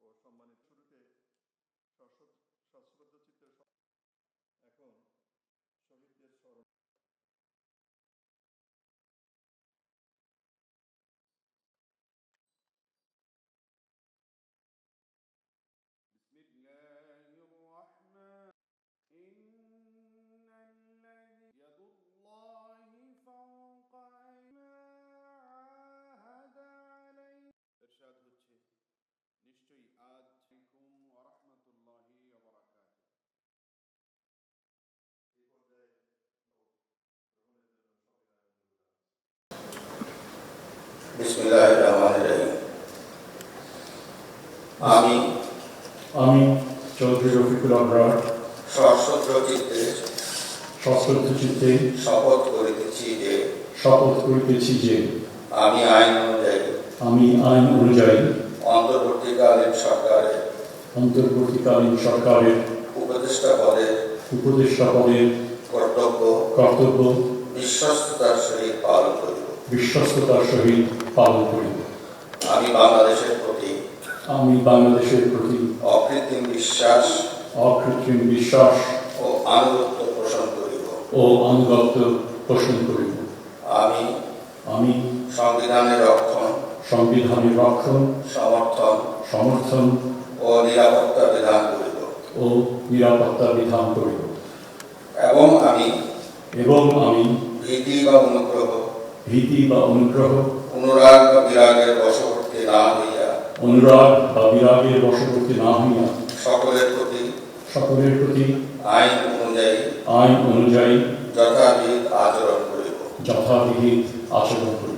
ও সম্মানিত শুরুতে সশ্রদ্ধ চিত্রের এখন শহীদদের স্মরণ। বিসমিল্লাহির রহমানির ইন্নাল্লাযী ইয়াদুল্লাহি ফাওকা মা আহাদা আলাইহি। ইরশাদ হচ্ছে, নিশ্চয়ই আজ আলাইকুম ওয়া রাহমাতুল্লাহি ওয়া বারাকাতুহু। এই পর্যায়ে গ্রহণের জন্য সবিনয় অনুরোধ জানাচ্ছি। বিসমিল্লাহির রহমানির রহিম। আমি চৌধুরী রফিকুল আবরার সশ্রদ্ধ চিত্তে শপথ করিতেছি যে আমি আইন অনুযায়ী অন্তর্বর্তীকালীন সরকারের উপদেষ্টা পদের কর্তব্য বিশ্বস্ততার সহিত পালন করিব। আমি বাংলাদেশের প্রতি অকৃত্রিম বিশ্বাস ও আনুগত্য পোষণ করিব। আমি সংবিধানের রক্ষণ সমর্থন ও নিরাপত্তা বিধান করিব এবং আমি ভীতি বা অনুগ্রহ অনুরাগ বা বিরাগের বশবর্তী না হইয়া সকলের প্রতি আইন অনুযায়ী যথাবিহিত আচরণ করিব।